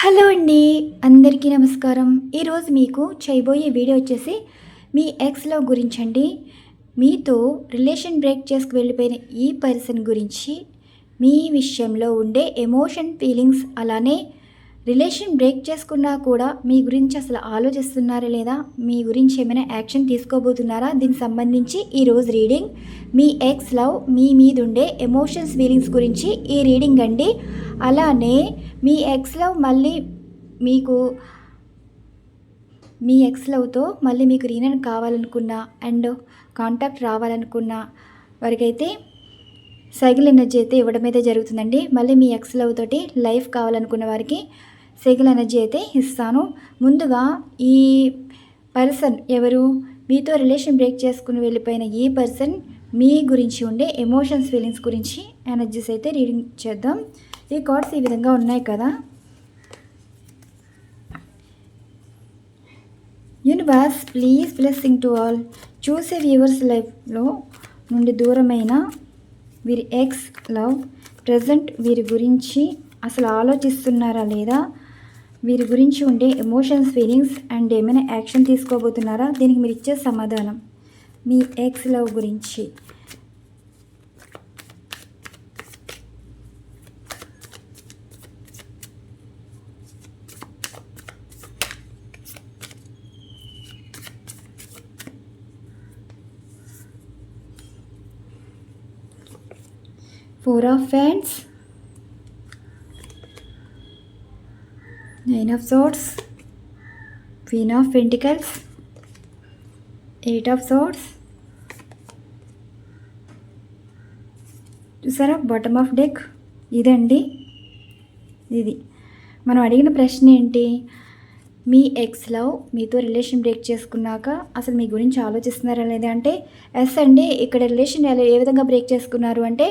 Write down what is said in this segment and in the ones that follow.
Hello అండి. అందరికీ నమస్కారం. ఈరోజు మీకు చేయబోయే వీడియో వచ్చేసి మీ ఎక్స్ లవ్ గురించండి. మీతో రిలేషన్ బ్రేక్ చేసుకు వెళ్ళిపోయిన ఈ పర్సన్ గురించి, మీ విషయంలో ఉండే ఎమోషన్, ఫీలింగ్స్, అలానే రిలేషన్ బ్రేక్ చేసుకున్నా కూడా మీ గురించి అసలు ఆలోచిస్తున్నారా లేదా? మీ గురించి ఏమైనా యాక్షన్ తీసుకోబోతున్నారా? దీనికి సంబంధించి ఈరోజు రీడింగ్ మీ ఎక్స్ లవ్ మీ మీద ఉండే ఎమోషన్స్, ఫీలింగ్స్ గురించి ఈ రీడింగ్ అండి. అలానే మీ ఎక్స్ లవ్ మళ్ళీ మీకు మీ ఎక్స్ లవ్తో మళ్ళీ మీకు రీయూనియన్ కావాలనుకున్నా అండ్ కాంటాక్ట్ రావాలనుకున్నా వారికైతే సైకిల్ ఎనర్జీ అయితే ఇవ్వడం అయితే జరుగుతుందండి. మళ్ళీ మీ ఎక్స్ లవ్ తోటి లైఫ్ కావాలనుకున్న వారికి సైకిల్ ఎనర్జీ అయితే ఇస్తాను. ముందుగా ఈ పర్సన్ ఎవరు? మీతో రిలేషన్ బ్రేక్ చేసుకుని వెళ్ళిపోయిన ఈ పర్సన్ మీ గురించి ఉండే ఎమోషన్స్, ఫీలింగ్స్ గురించి ఎనర్జీస్ అయితే రీడింగ్ చేద్దాం. ఈ కార్డ్స్ ఈ విధంగా ఉన్నాయి కదా. Universe please blessing to all. చూసే వ్యూవర్స్ లైఫ్లో నుండి దూరమైన వీరి ఎక్స్ లవ్ ప్రజెంట్ వీరి గురించి అసలు ఆలోచిస్తున్నారా లేదా? వీరి గురించి ఉండే ఎమోషన్స్, ఫీలింగ్స్ అండ్ ఏమైనా యాక్షన్ తీసుకోబోతున్నారా? దీనికి మీరు ఇచ్చే సమాధానం మీ ఎక్స్ లవ్ గురించి. Four of Wands, Nine of Swords, Queen of Pentacles, Eight of Swords. చూసారా బాటమ్ ఆఫ్ డెక్ ఇదండి. ఇది మనం అడిగిన ప్రశ్న ఏంటి? మీ ఎక్స్ లవ్ మీతో రిలేషన్ బ్రేక్ చేసుకున్నాక అసలు మీ గురించి ఆలోచిస్తున్నారా లేదా అంటే ఎస్ అండి. ఇక్కడ రిలేషన్ ఏ విధంగా బ్రేక్ చేసుకున్నారు అంటే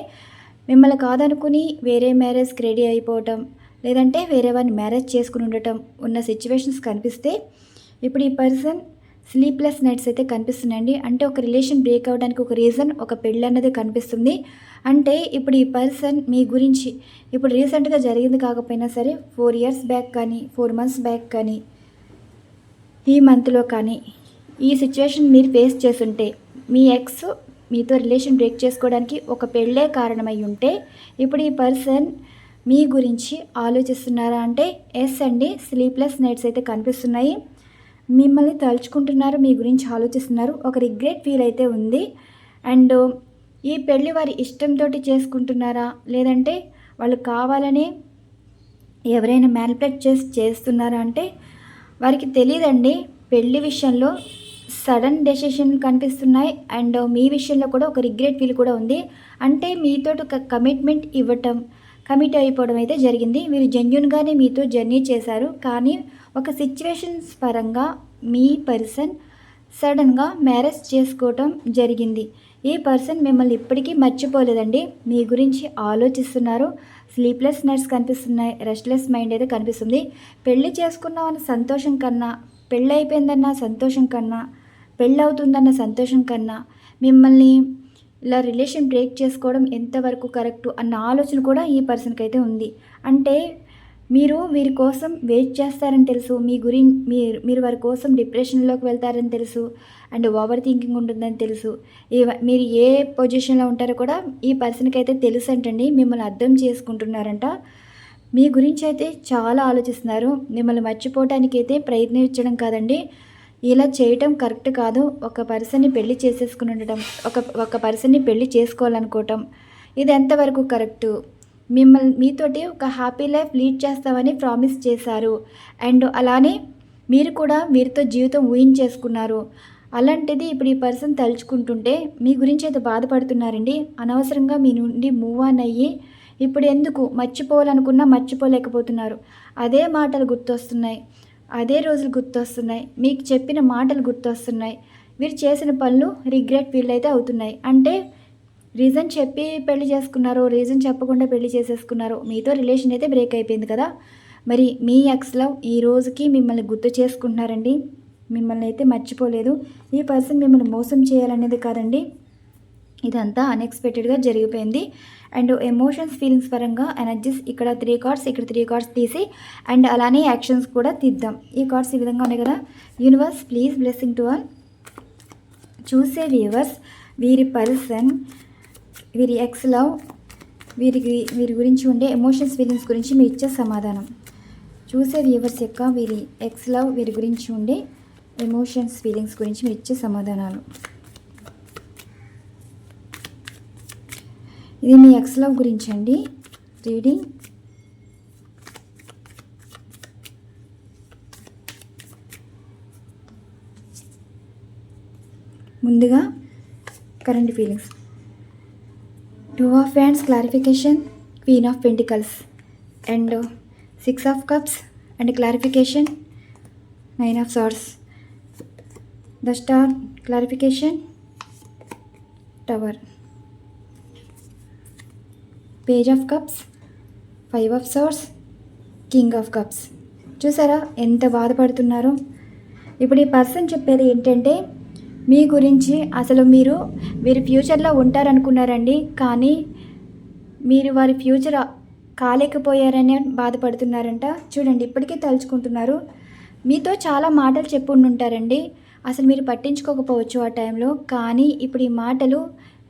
మిమ్మల్ని కాదనుకుని వేరే మ్యారేజ్కి రెడీ అయిపోవటం, లేదంటే వేరే వారిని మ్యారేజ్ చేసుకుని ఉండటం ఉన్న సిచ్యువేషన్స్ కనిపిస్తే ఇప్పుడు ఈ పర్సన్ స్లీప్లెస్ నైట్స్ అయితే కనిపిస్తున్నాయండి. అంటే ఒక రిలేషన్ బ్రేక్ అవ్వడానికి ఒక రీజన్, ఒక పెళ్ళి అన్నది కనిపిస్తుంది. అంటే ఇప్పుడు ఈ పర్సన్ మీ గురించి ఇప్పుడు రీసెంట్గా జరిగింది కాకపోయినా సరే 4 years బ్యాక్ కానీ 4 months బ్యాక్ కానీ ఈ మంత్లో కానీ ఈ సిచ్యువేషన్ మీరు ఫేస్ చేస్తుంటే మీ ఎక్స్ మీతో రిలేషన్ బ్రేక్ చేసుకోవడానికి ఒక పెళ్ళే కారణమై ఉంటే ఇప్పుడు ఈ పర్సన్ మీ గురించి ఆలోచిస్తున్నారా అంటే ఎస్ అండి. స్లీప్లెస్ నైట్స్ అయితే కనిపిస్తున్నాయి. మిమ్మల్ని తలుచుకుంటున్నారు, మీ గురించి ఆలోచిస్తున్నారు, ఒక రిగ్రెట్ ఫీల్ అయితే ఉంది. అండ్ ఈ పెళ్ళి వారి ఇష్టంతో చేసుకుంటున్నారా లేదంటే వాళ్ళు కావాలనే ఎవరైనా మ్యానిపులేట్ చేస్తున్నారా అంటే వారికి తెలియదండి. పెళ్ళి విషయంలో సడన్ డెసిషన్ కనిపిస్తున్నాయి అండ్ మీ విషయంలో కూడా ఒక రిగ్రెట్ ఫీల్ కూడా ఉంది. అంటే మీతో ఒక కమిట్మెంట్ ఇవ్వటం, కమిట్ అయిపోవడం అయితే జరిగింది. మీరు జెన్యున్గానే మీతో జర్నీ చేశారు. కానీ ఒక సిచ్యువేషన్స్ పరంగా మీ పర్సన్ సడన్గా మ్యారేజ్ చేసుకోవటం జరిగింది. ఈ పర్సన్ మిమ్మల్ని ఇప్పటికీ మర్చిపోలేదండి. మీ గురించి ఆలోచిస్తున్నారు. స్లీప్లెస్ నైట్స్ కనిపిస్తున్నాయి, రెస్ట్లెస్ మైండ్ అయితే కనిపిస్తుంది. పెళ్ళి చేసుకున్నామన్న సంతోషం కన్నా, పెళ్ళి అయిపోయిందన్న సంతోషం కన్నా, పెళ్ళవుతుందన్న సంతోషం కన్నా మిమ్మల్ని ఇలా రిలేషన్ బ్రేక్ చేసుకోవడం ఎంతవరకు కరెక్టు అన్న ఆలోచన కూడా ఈ పర్సన్కి అయితే ఉంది. అంటే మీరు వీరి కోసం వెయిట్ చేస్తారని తెలుసు. మీరు వారి కోసం డిప్రెషన్లోకి వెళ్తారని తెలుసు. అండ్ ఓవర్ థింకింగ్ ఉంటుందని తెలుసు. మీరు ఏ పొజిషన్లో ఉంటారో కూడా ఈ పర్సన్కి అయితే తెలుసు అంటండి. మిమ్మల్ని అర్థం చేసుకుంటున్నారంట. మీ గురించి అయితే చాలా ఆలోచిస్తున్నారు. మిమ్మల్ని మర్చిపోవటానికి అయితే ప్రయత్నించడం కాదండి, ఇలా చేయటం కరెక్ట్ కాదు. ఒక పర్సన్ని పెళ్లి చేసేసుకుని ఉండటం, ఒక పర్సన్ని పెళ్లి చేసుకోవాలనుకోవటం ఇది ఎంతవరకు కరెక్టు? మీతోటి ఒక హ్యాపీ లైఫ్ లీడ్ చేస్తామని ప్రామిస్ చేశారు. అండ్ అలానే మీరు కూడా వీరితో జీవితం ఊహించేసుకున్నారు. అలాంటిది ఇప్పుడు ఈ పర్సన్ తలుచుకుంటుంటే మీ గురించి అయితే బాధపడుతున్నారండి. అనవసరంగా మీ నుండి మూవ్ ఆన్ అయ్యి ఇప్పుడు ఎందుకు మర్చిపోవాలనుకున్నా మర్చిపోలేకపోతున్నారు. అదే మాటలు గుర్తొస్తున్నాయి, అదే రోజులు గుర్తొస్తున్నాయి, మీకు చెప్పిన మాటలు గుర్తొస్తున్నాయి, మీరు చేసిన పనులు రిగ్రెట్ ఫీల్ అయితే అవుతున్నాయి. అంటే రీజన్ చెప్పి పెళ్లి చేసుకున్నారో, రీజన్ చెప్పకుండా పెళ్లి చేసేసుకున్నారో, మీతో రిలేషన్ అయితే బ్రేక్ అయిపోయింది కదా. మరి మీ ఎక్స్ లవ్ ఈ రోజుకి మిమ్మల్ని గుర్తు చేసుకుంటున్నారండి. మిమ్మల్ని అయితే మర్చిపోలేదు. ఈ పర్సన్ మిమ్మల్ని మోసం చేయాలనేది కాదండి, ఇదంతా అన్ఎక్స్పెక్టెడ్గా జరిగిపోయింది. అండ్ ఎమోషన్స్ ఫీలింగ్స్ పరంగా ఎనర్జీస్ ఇక్కడ 3 కార్డ్స్, ఇక్కడ 3 కార్డ్స్ తీసి అండ్ అలానే యాక్షన్స్ కూడా తీద్దాం. ఈ కార్డ్స్ ఈ విధంగా ఉన్నాయి కదా. Universe please blessing to all. చూసే వ్యూవర్స్, వీరి పర్సన్, వీరి ఎక్స్ లవ్, వీరి గురించి ఉండే ఎమోషన్స్ ఫీలింగ్స్ గురించి మీరు ఇచ్చే సమాధానం. చూసే వ్యూవర్స్ యొక్క వీరి ఎక్స్ లవ్, వీరి గురించి ఉండే ఎమోషన్స్ ఫీలింగ్స్ గురించి మీరు ఇచ్చే సమాధానాలు. ఇది మీ ఎక్స్ లవ్ గురించి అండి రీడింగ్. ముందుగా current feelings. 2 of hands clarification, queen of pentacles and 6 of cups and clarification, 9 of swords, the star clarification, tower, page of cups, 5 of swords, king of cups. చూసారా ఎంత బాధపడుతున్నారో. ఇప్పుడు ఈ పర్సన్ చెప్పేది ఏంటంటే మీ గురించి అసలు వీరి ఫ్యూచర్లో ఉంటారనుకున్నారండి, కానీ మీరు వారి ఫ్యూచర్ కాలేకపోయారని బాధపడుతున్నారంట. చూడండి ఇప్పటికీ తలుచుకుంటున్నారు. మీతో చాలా మాటలు చెప్పుంటారండి, అసలు మీరు పట్టించుకోకపోవచ్చు ఆ టైంలో. కానీ ఇప్పుడు ఈ మాటలు,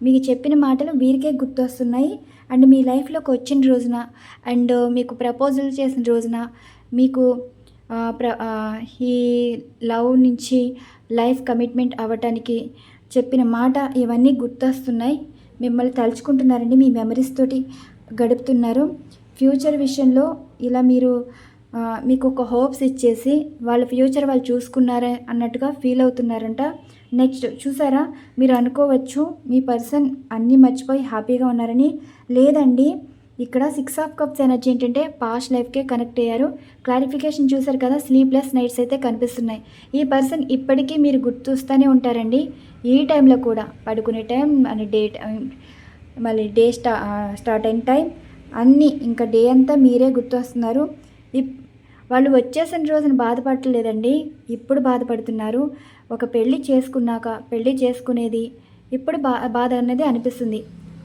మీకు చెప్పిన మాటలు వీరికే గుర్తొస్తున్నాయి. అండ్ మీ లైఫ్లోకి వచ్చిన రోజున అండ్ మీకు ప్రపోజల్ చేసిన రోజున మీకు ఈ లవ్ నుంచి లైఫ్ కమిట్మెంట్ అవ్వటానికి చెప్పిన మాట ఇవన్నీ గుర్తొస్తున్నాయి. మిమ్మల్ని తలుచుకుంటున్నారండి, మీ మెమరీస్ తోటి గడుపుతున్నారు. ఫ్యూచర్ విషయంలో ఇలా మీకు ఒక హోప్స్ ఇచ్చేసి వాళ్ళ ఫ్యూచర్ వాళ్ళు చూసుకున్నారే అన్నట్టుగా ఫీల్ అవుతున్నారంట. నెక్స్ట్ చూసారా, మీరు అనుకోవచ్చు మీ పర్సన్ అన్నీ మర్చిపోయి హ్యాపీగా ఉన్నారని. లేదండి, ఇక్కడ 6 ఆఫ్ కప్స్ ఎనర్జీ ఏంటంటే పాస్ట్ లైఫ్కే కనెక్ట్ అయ్యారు. క్లారిఫికేషన్ చూసారు కదా, స్లీప్లెస్ నైట్స్ అయితే కనిపిస్తున్నాయి. ఈ పర్సన్ ఇప్పటికీ మీరు గుర్తొస్తూనే ఉంటారండి. ఈ టైంలో కూడా పడుకునే టైం అని మళ్ళీ డే స్టార్ట్ అయిన టైం అన్నీ ఇంకా డే అంతా మీరే గుర్తొస్తున్నారు. వాళ్ళు వచ్చేసిన రోజున బాధపడలేదండి, ఇప్పుడు బాధపడుతున్నారు. ఒక పెళ్ళి చేసుకునేది ఇప్పుడు బాధ అనేది అనిపిస్తుంది.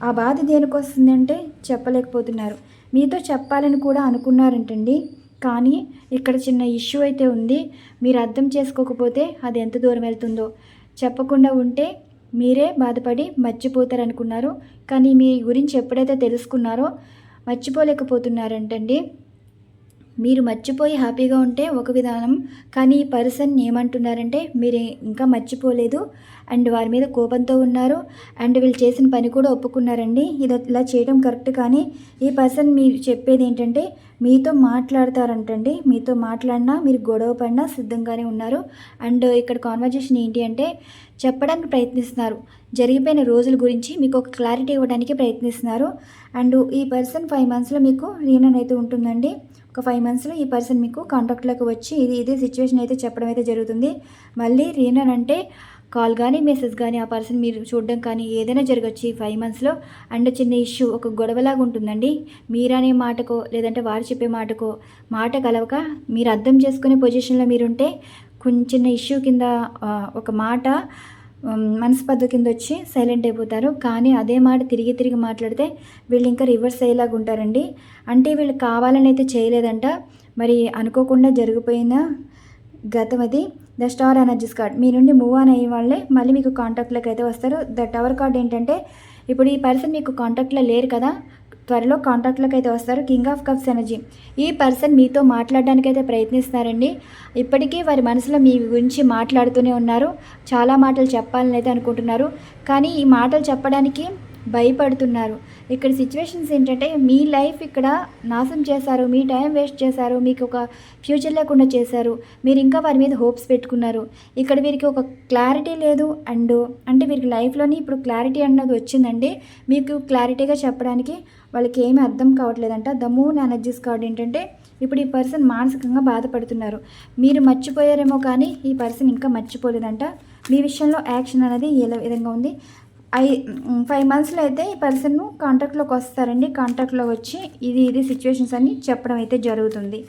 ఆ బాధ దేనికి వస్తుంది అంటే చెప్పలేకపోతున్నారు. మీతో చెప్పాలని కూడా అనుకున్నారంటండి, కానీ ఇక్కడ చిన్న ఇష్యూ అయితే ఉంది. మీరు అర్థం చేసుకోకపోతే అది ఎంత దూరం వెళ్తుందో. చెప్పకుండా ఉంటే మీరే బాధపడి మర్చిపోతారనుకున్నారు, కానీ మీ గురించి ఎప్పుడైతే తెలుసుకున్నారో మర్చిపోలేకపోతున్నారంటండి. మీరు మర్చిపోయి హ్యాపీగా ఉంటే ఒక విధానం, కానీ ఈ పర్సన్ ఏమంటున్నారంటే మీరు ఇంకా మర్చిపోలేదు అండ్ వారి మీద కోపంతో ఉన్నారు అండ్ వీళ్ళు చేసిన పని కూడా ఒప్పుకున్నారండి. ఇలా చేయడం కరెక్ట్, కానీ ఈ పర్సన్ మీరు చెప్పేది ఏంటంటే మీతో మాట్లాడతారంటండి. మీతో మాట్లాడినా మీరు గొడవ పడినా సిద్ధంగానే ఉన్నారు. అండ్ ఇక్కడ కాన్వర్జేషన్ ఏంటి అంటే చెప్పడానికి ప్రయత్నిస్తున్నారు. జరిగిపోయిన రోజుల గురించి మీకు ఒక క్లారిటీ ఇవ్వడానికి ప్రయత్నిస్తున్నారు. అండ్ ఈ పర్సన్ 5 మంత్స్లో మీకు రీయూనియన్ అయితే ఉంటుందండి. ఒక 5 మంత్స్లో ఈ పర్సన్ మీకు కాంటాక్ట్లోకి వచ్చి ఇదే సిచ్యువేషన్ అయితే చెప్పడం అయితే జరుగుతుంది. మళ్ళీ రీయూనియన్ అంటే కాల్ కానీ మెసేజ్ కానీ ఆ పర్సన్ మీరు చూడడం కానీ ఏదైనా జరగచ్చు ఈ 5 మంత్స్లో. అండ్ చిన్న ఇష్యూ ఒక గొడవలాగా ఉంటుందండి. మీరనే మాటకో లేదంటే వారు చెప్పే మాటకో మాట కలవక మీరు అర్థం చేసుకునే పొజిషన్లో మీరుంటే కొంచెం చిన్న ఇష్యూ కింద ఒక మాట మనస్పర్ధ కింద వచ్చి సైలెంట్ అయిపోతారు. కానీ అదే మాట తిరిగి మాట్లాడితే వీళ్ళు ఇంకా రివర్స్ అయ్యేలాగా ఉంటారండి. అంటే వీళ్ళు కావాలని అయితే చేయలేదంట, మరి అనుకోకుండా జరిగిపోయిన గతం అది. ద స్టార్ ఎనర్జీస్ కార్డ్, మీ నుండి మూవ్ ఆన్ అయ్యే వాళ్ళే మళ్ళీ మీకు కాంటాక్ట్లోకి అయితే వస్తారు. ద టవర్ కార్డ్ ఏంటంటే ఇప్పుడు ఈ పర్సన్ మీకు కాంటాక్ట్లో లేరు కదా, త్వరలో కాంటాక్ట్లోకి అయితే వస్తారు. కింగ్ ఆఫ్ కప్స్ ఎనర్జీ, ఈ పర్సన్ మీతో మాట్లాడడానికి అయితే ప్రయత్నిస్తారండి. ఇప్పటికీ వారి మనసులో మీ గురించి మాట్లాడుతూనే ఉన్నారు. చాలా మాటలు చెప్పాలని అయితే అనుకుంటున్నారు, కానీ ఈ మాటలు చెప్పడానికి భయపడుతున్నారు. ఇక్కడ సిచ్యువేషన్స్ ఏంటంటే మీ లైఫ్ ఇక్కడ నాశనం చేశారు, మీ టైం వేస్ట్ చేశారు, మీకు ఒక ఫ్యూచర్ లేకుండా చేశారు. మీరు ఇంకా వారి మీద హోప్స్ పెట్టుకున్నారు. ఇక్కడ వీరికి ఒక క్లారిటీ లేదు. అంటే వీరికి లైఫ్లోని ఇప్పుడు క్లారిటీ అన్నది వచ్చిందండి. మీకు క్లారిటీగా చెప్పడానికి వాళ్ళకి ఏమీ అర్థం కావట్లేదంట. ద మూన్ ఎనర్జీస్ కార్డ్ ఏంటంటే ఇప్పుడు ఈ పర్సన్ మానసికంగా బాధపడుతున్నారు. మీరు మర్చిపోయారేమో కానీ ఈ పర్సన్ ఇంకా మర్చిపోలేదంట. మీ విషయంలో యాక్షన్ అనేది ఏ విధంగా ఉంది. 5 మంత్స్లో అయితే ఈ పర్సన్ కాంటాక్ట్లోకి వస్తారండి. కాంటాక్ట్లో వచ్చి ఇది సిచ్యువేషన్స్ అని చెప్పడం అయితే జరుగుతుంది.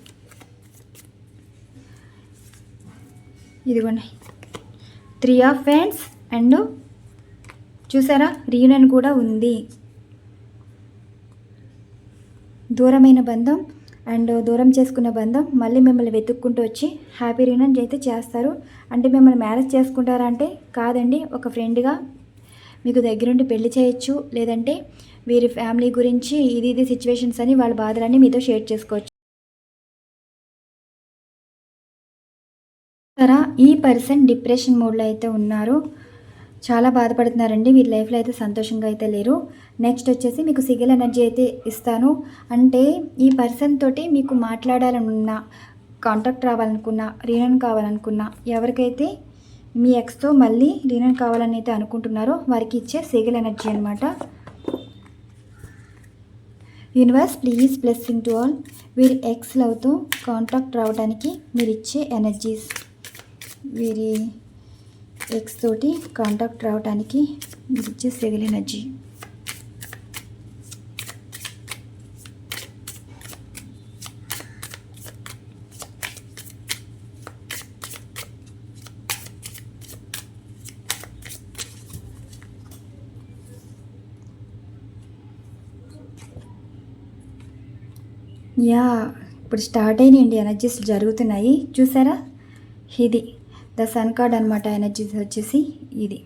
ఇదిగోండి 3 ఆఫ్ హ్యాండ్స్ అండ్ చూసారా, రీయూనియన్ కూడా ఉంది. దూరమైన బంధం అండ్ దూరం చేసుకున్న బంధం మళ్ళీ మిమ్మల్ని వెతుక్కుంటూ వచ్చి హ్యాపీ రీయూనియన్ అయితే చేస్తారు. అంటే మిమ్మల్ని మ్యారేజ్ చేసుకుంటారా అంటే కాదండి, ఒక ఫ్రెండ్గా మీకు దగ్గరుండి పెళ్లి చేయొచ్చు, లేదంటే వీరి ఫ్యామిలీ గురించి ఇది సిచ్యువేషన్స్ అని వాళ్ళ బాధలన్నీ మీతో షేర్ చేసుకోవచ్చు. ఈ పర్సన్ డిప్రెషన్ మోడ్లో అయితే ఉన్నారు, చాలా బాధపడుతున్నారండి. వీరి లైఫ్లో అయితే సంతోషంగా అయితే లేరు. నెక్స్ట్ వచ్చేసి మీకు సింగిల్ ఎనర్జీ అయితే ఇస్తాను. అంటే ఈ పర్సన్ తోటి మీకు మాట్లాడాలనున్నా, కాంటాక్ట్ రావాలనుకున్నా, రీయూనియన్ కావాలనుకున్నా, ఎవరికైతే మీ ఎక్స్తో మళ్ళీ రీయూనియన్ కావాలని అయితే అనుకుంటున్నారో వారికి ఇచ్చే సింగిల్ ఎనర్జీ అనమాట. Universe please blessing to all. వీరి ఎక్స్ లవ్తో కాంటాక్ట్ రావడానికి మీరు ఇచ్చే ఎనర్జీస్, వీరి ఎక్స్ తోటి కాంటాక్ట్ రావడానికి మీరు ఇచ్చే సింగిల్ ఎనర్జీ. ఇప్పుడు స్టార్ట్ అయినాయండి, ఎనర్జీస్ జరుగుతున్నాయి చూసారా. ఇది ద సన్ కార్డ్ అనమాట. ఎనర్జీస్ వచ్చేసి ఇది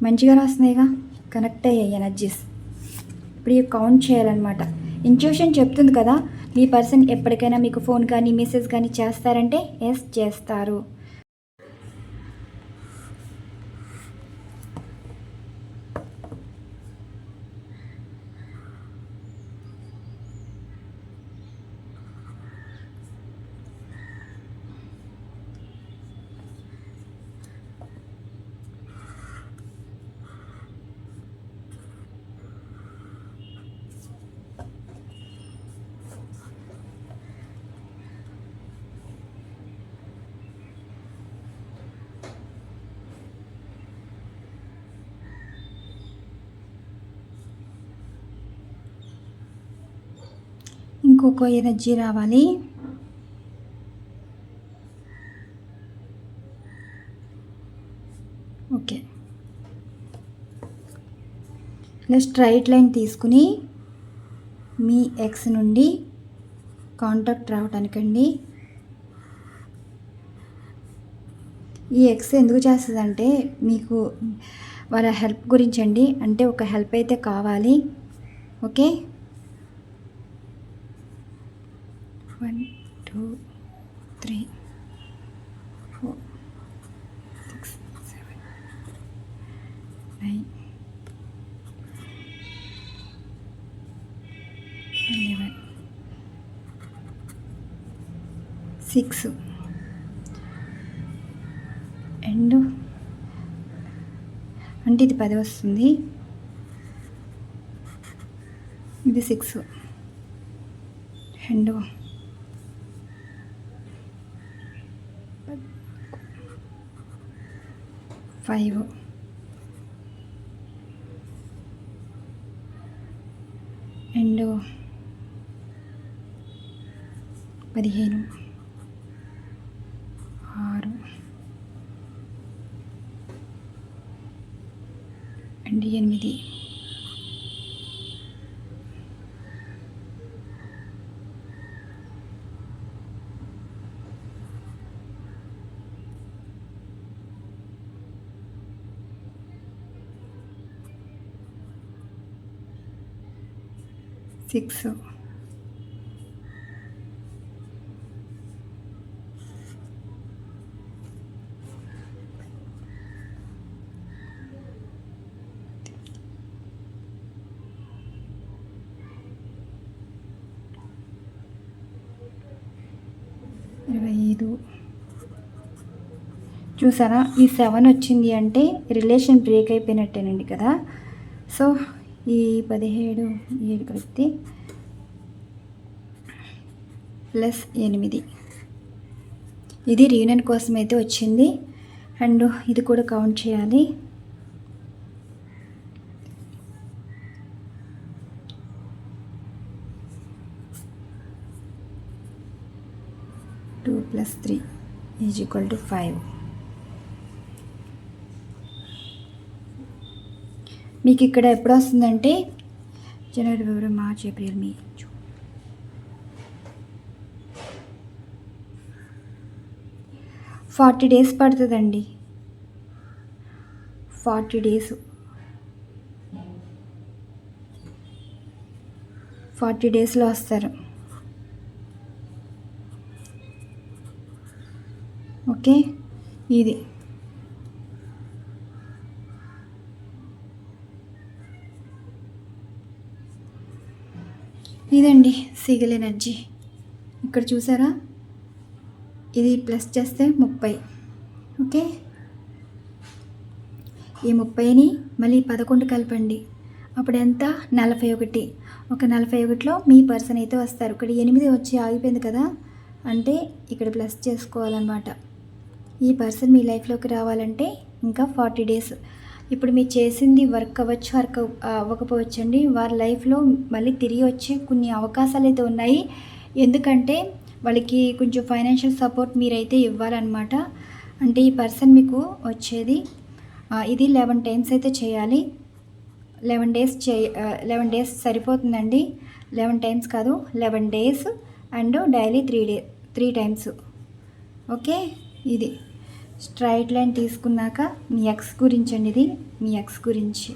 మంచిగా రాస్తున్నాయిగా, కనెక్ట్ అయ్యాయి ఎనర్జీస్. ఇప్పుడు ఇవి కౌంట్ చేయాలన్నమాట. ఇంట్యూషన్ చెప్తుంది కదా, మీ పర్సన్ ఎప్పటికైనా మీకు ఫోన్ కానీ మెసేజ్ కానీ చేస్తారంటే ఎస్ చేస్తారు. ఇంకొక ఎనర్జీ రావాలి. ఓకే, ఇలా స్ట్రైట్ లైన్ తీసుకుని మీ ఎక్స్ నుండి కాంటాక్ట్ రావటానికండి. ఈ ఎక్స్ ఎందుకు చేస్తుందంటే మీకు వాళ్ళ హెల్ప్ గురించి అండి. అంటే ఒక హెల్ప్ అయితే కావాలి. ఓకే, 1 2 3 4 6 7 9 11 6 అండ్ అంటే ఇది 10 వస్తుంది, ఇది 6 అండ్ 5 అండ్ 15 6 అండ్ 8 6 25. చూసారా, ఈ 7 వచ్చింది అంటే రిలేషన్ బ్రేక్ అయిపోయినట్టేనండి కదా. సో ఈ 17 7 కలిపితే +8, ఇది రీయూనియన్ కోసం అయితే వచ్చింది. అండ్ ఇది కూడా కౌంట్ చేయాలి. +2 + 3 = 5. మీకు ఇక్కడ ఎప్పుడు వస్తుందంటే జనవరి, ఫిబ్రవరి, మార్చ్, ఏప్రిల్, మే, జూన్ 40 డేస్ పడుతుందండి. 40 డేస్ 40 డేస్లో వస్తారు. ఓకే, ఇది ఇదండి సీగల్ ఎనర్జీ. ఇక్కడ చూసారా, ఇది ప్లస్ చేస్తే 30. ఓకే, ఈ 30ని మళ్ళీ 11 కలపండి, అప్పుడు ఎంత 41. ఒక 41లో మీ పర్సన్ అయితే వస్తారు. ఇక్కడ 8 వచ్చి ఆగిపోయింది కదా, అంటే ఇక్కడ ప్లస్ చేసుకోవాలన్నమాట. ఈ పర్సన్ మీ లైఫ్లోకి రావాలంటే ఇంకా 40 డేస్. ఇప్పుడు మీరు చేసింది వర్క్ అవ్వచ్చు, వర్క్ అవ్వకపోవచ్చండి. వారి లైఫ్లో మళ్ళీ తిరిగి వచ్చే కొన్ని అవకాశాలు అయితే ఉన్నాయి. ఎందుకంటే వాళ్ళకి కొంచెం ఫైనాన్షియల్ సపోర్ట్ మీరైతే ఇవ్వాలన్నమాట. అంటే ఈ పర్సన్ మీకు వచ్చేది ఇది 11 టైమ్స్ అయితే చేయాలి. 11 డేస్ సరిపోతుందండి. 11 టైమ్స్ కాదు, 11 days and daily 3 times. Okay, ఇది స్ట్రైట్ లైన్ తీసుకున్నాక మీ ఎక్స్ గురించి అండి, ఇది మీ ఎక్స్ గురించి.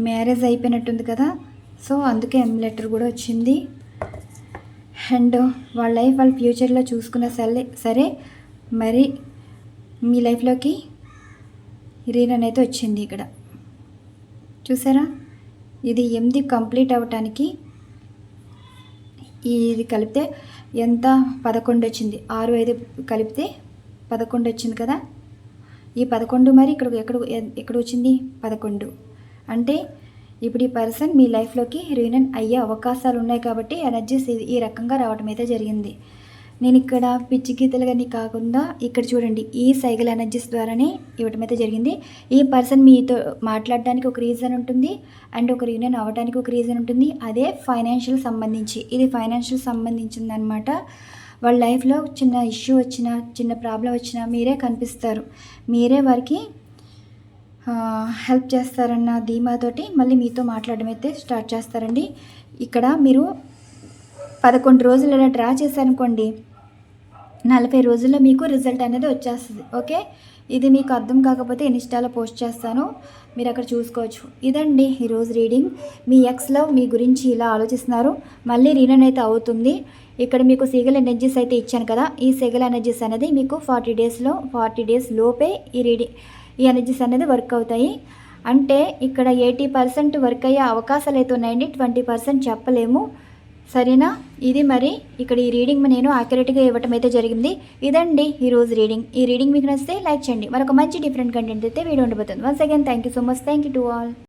మ్యారేజ్ అయిపోయినట్టుంది కదా, సో అందుకే ఎం లెటర్ కూడా వచ్చింది. అండ్ వాళ్ళ లైఫ్ వాళ్ళ ఫ్యూచర్లో చూసుకున్న సరే మరి మీ లైఫ్లోకి రీనన్ అయితే వచ్చింది. ఇక్కడ చూసారా, ఇది 8 కంప్లీట్ అవ్వటానికి ఇది కలిపితే ఎంత 11 వచ్చింది. 6, 5 కలిపితే 11 వచ్చింది కదా. ఈ 11 మరి ఎక్కడ వచ్చింది 11. అంటే ఇప్పుడు ఈ పర్సన్ మీ లైఫ్లోకి రీయూనియన్ అయ్యే అవకాశాలు ఉన్నాయి. కాబట్టి ఎనర్జీస్ ఈ రకంగా రావడం అయితే జరిగింది. నేను ఇక్కడ పిచ్చి గీతలు కానీ కాకుండా ఇక్కడ చూడండి, ఈ సైకిల్ ఎనర్జీస్ ద్వారానే ఇవ్వటం అయితే జరిగింది. ఈ పర్సన్ మీతో మాట్లాడడానికి ఒక రీజన్ ఉంటుంది అండ్ ఒక రీయూనియన్ అవ్వడానికి ఒక రీజన్ ఉంటుంది. అదే ఫైనాన్షియల్ సంబంధించి, ఇది ఫైనాన్షియల్ సంబంధించింది అనమాట. వాళ్ళ లైఫ్లో చిన్న ఇష్యూ వచ్చినా, చిన్న ప్రాబ్లం వచ్చినా మీరే కనిపిస్తారు, మీరే వారికి హెల్ప్ చేస్తారన్న ధీమాతోటి మళ్ళీ మీతో మాట్లాడడం అయితే స్టార్ట్ చేస్తారండి. ఇక్కడ మీరు 11 రోజులు ఇలా డ్రా చేశారనుకోండి, 40 రోజుల్లో మీకు రిజల్ట్ అనేది వచ్చేస్తుంది. ఓకే, ఇది మీకు అర్థం కాకపోతే ఇన్స్టాలో పోస్ట్ చేస్తాను, మీరు అక్కడ చూసుకోవచ్చు. ఇదండి ఈరోజు రీడింగ్. మీ ఎక్స్లో మీ గురించి ఇలా ఆలోచిస్తున్నారు, మళ్ళీ రీయూనియన్ అయితే అవుతుంది. ఇక్కడ మీకు సీగల్ ఎనర్జీస్ అయితే ఇచ్చాను కదా, ఈ సీగల్ ఎనర్జీస్ అనేది మీకు 40 డేస్ లోపే ఈ ఎనర్జీస్ అనేది వర్క్ అవుతాయి. అంటే ఇక్కడ 80% వర్క్ అయ్యే అవకాశాలు అయితే ఉన్నాయండి, 20% చెప్పలేము. సరేనా, ఇది మరి ఇక్కడ ఈ రీడింగ్ నేను యాక్యురేట్గా ఇవ్వటం అయితే జరిగింది. ఇదండి ఈరోజు రీడింగ్. ఈ రీడింగ్ మీకు నచ్చితే లైక్ చేయండి. మరొక మంచి డిఫరెంట్ కంటెంట్ అయితే వీడియో ఉండబోతుంది. Once again thank you so much. Thank you to all.